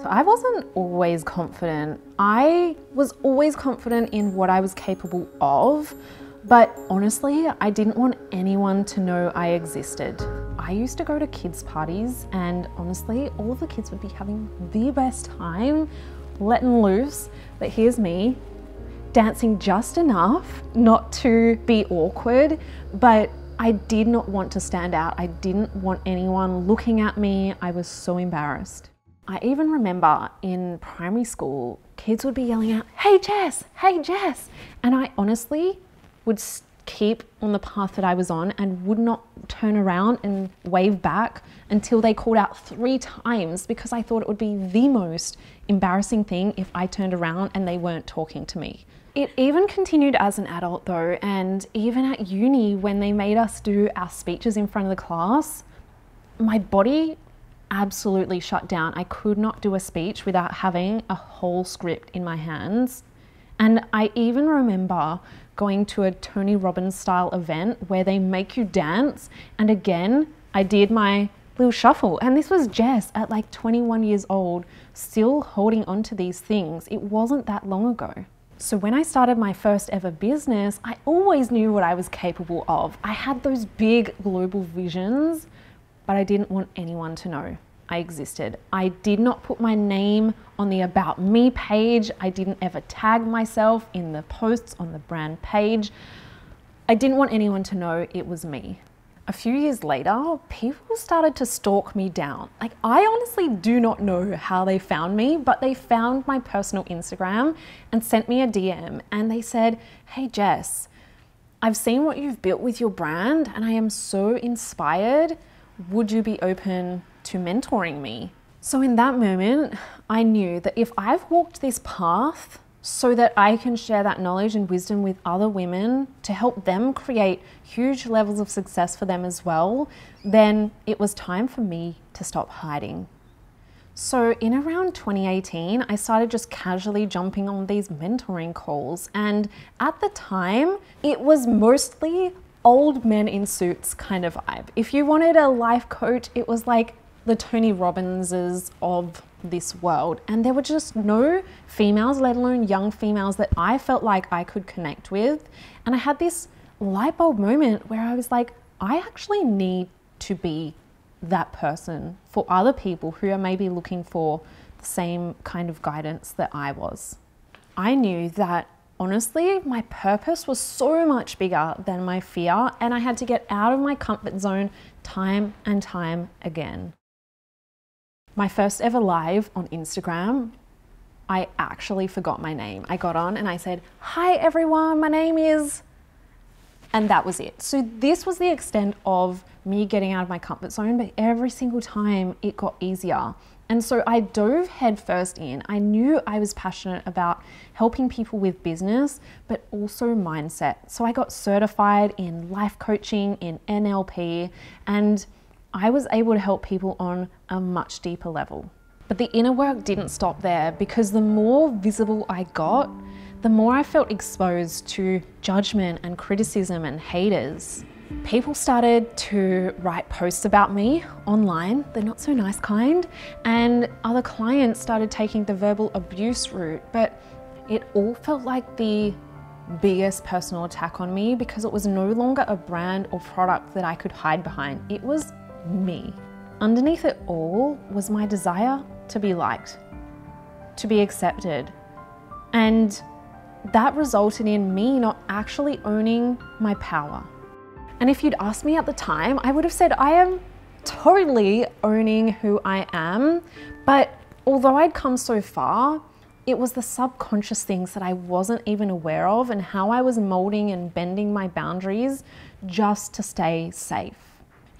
So I wasn't always confident. I was always confident in what I was capable of, but honestly, I didn't want anyone to know I existed. I used to go to kids' parties and honestly, all of the kids would be having the best time, letting loose, but here's me, dancing just enough not to be awkward, but I did not want to stand out. I didn't want anyone looking at me. I was so embarrassed. I even remember in primary school, kids would be yelling out, "Hey Jess, hey Jess." And I honestly would keep on the path that I was on and would not turn around and wave back until they called out 3 times, because I thought it would be the most embarrassing thing if I turned around and they weren't talking to me. It even continued as an adult though, and even at uni when they made us do our speeches in front of the class, my body absolutely shut down. I could not do a speech without having a whole script in my hands. And I even remember going to a Tony Robbins style event where they make you dance, and again I did my little shuffle, and this was Jess at like 21 years old still holding on to these things. It wasn't that long ago. So when I started my first ever business, I always knew what I was capable of. I had those big global visions, but I didn't want anyone to know I existed. I did not put my name on the About Me page. I didn't ever tag myself in the posts on the brand page. I didn't want anyone to know it was me. A few years later, people started to stalk me down. Like, I honestly do not know how they found me, but they found my personal Instagram and sent me a DM, and they said, "Hey Jess, I've seen what you've built with your brand and I am so inspired. Would you be open to mentoring me?" So in that moment, I knew that if I've walked this path so that I can share that knowledge and wisdom with other women to help them create huge levels of success for them as well, then it was time for me to stop hiding. So in around 2018, I started just casually jumping on these mentoring calls. And at the time, it was mostly old men in suits kind of vibe. If you wanted a life coach, it was like the Tony Robbinses of this world. And there were just no females, let alone young females, that I felt like I could connect with. And I had this light bulb moment where I was like, I actually need to be that person for other people who are maybe looking for the same kind of guidance that I was. I knew that honestly, my purpose was so much bigger than my fear, and I had to get out of my comfort zone time and time again. My first ever live on Instagram, I actually forgot my name. I got on and I said, "Hi everyone, my name is," and that was it. So this was the extent of me getting out of my comfort zone, but every single time it got easier. And so I dove headfirst in. I knew I was passionate about helping people with business, but also mindset. So I got certified in life coaching, in NLP, and I was able to help people on a much deeper level. But the inner work didn't stop there, because the more visible I got, the more I felt exposed to judgment and criticism and haters. People started to write posts about me online, the not so nice kind, and other clients started taking the verbal abuse route, but it all felt like the biggest personal attack on me, because it was no longer a brand or product that I could hide behind. It was me. Underneath it all was my desire to be liked, to be accepted, and that resulted in me not actually owning my power. And if you'd asked me at the time, I would have said I am totally owning who I am. But although I'd come so far, it was the subconscious things that I wasn't even aware of, and how I was molding and bending my boundaries just to stay safe.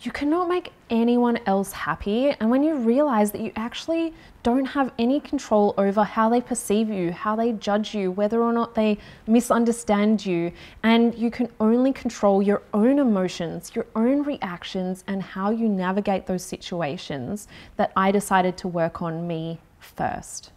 You cannot make anyone else happy, and when you realize that you actually don't have any control over how they perceive you, how they judge you, whether or not they misunderstand you, and you can only control your own emotions, your own reactions, and how you navigate those situations, that I decided to work on me first.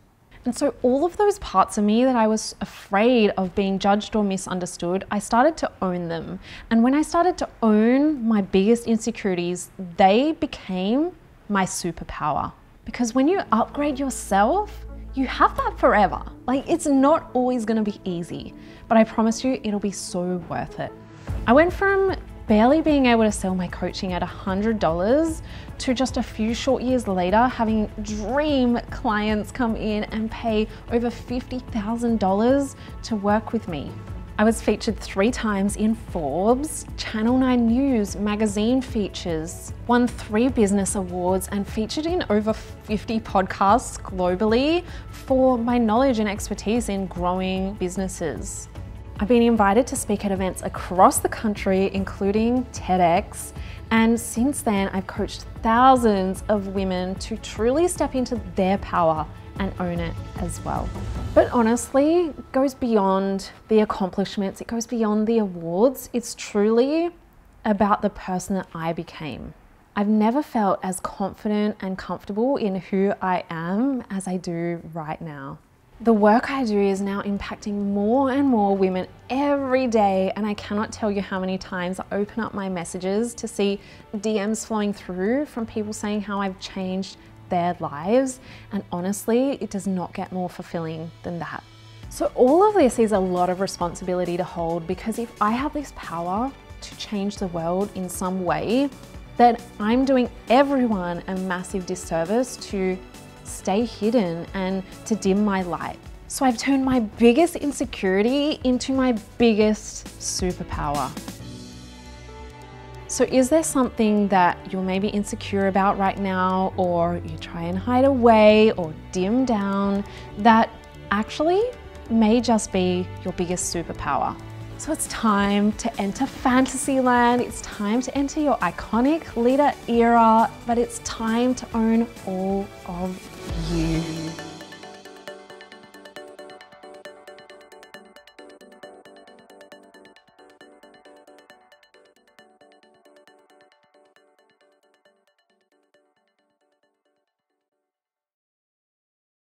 And so all of those parts of me that I was afraid of being judged or misunderstood, I started to own them. And when I started to own my biggest insecurities, they became my superpower. Because when you upgrade yourself, you have that forever. Like, it's not always gonna be easy, but I promise you it'll be so worth it. I went from barely being able to sell my coaching at $100 to just a few short years later having dream clients come in and pay over $50,000 to work with me. I was featured 3 times in Forbes, Channel 9 News, magazine features, won 3 business awards and featured in over 50 podcasts globally for my knowledge and expertise in growing businesses. I've been invited to speak at events across the country, including TEDx, and since then I've coached thousands of women to truly step into their power and own it as well. But honestly, it goes beyond the accomplishments, it goes beyond the awards. It's truly about the person that I became. I've never felt as confident and comfortable in who I am as I do right now. The work I do is now impacting more and more women every day, and I cannot tell you how many times I open up my messages to see DMs flowing through from people saying how I've changed their lives, and honestly, it does not get more fulfilling than that. So all of this is a lot of responsibility to hold, because if I have this power to change the world in some way, then I'm doing everyone a massive disservice to stay hidden and to dim my light. So I've turned my biggest insecurity into my biggest superpower. So is there something that you're maybe insecure about right now, or you try and hide away or dim down, that actually may just be your biggest superpower? So it's time to enter fantasy land. It's time to enter your iconic leader era, but it's time to own all of you.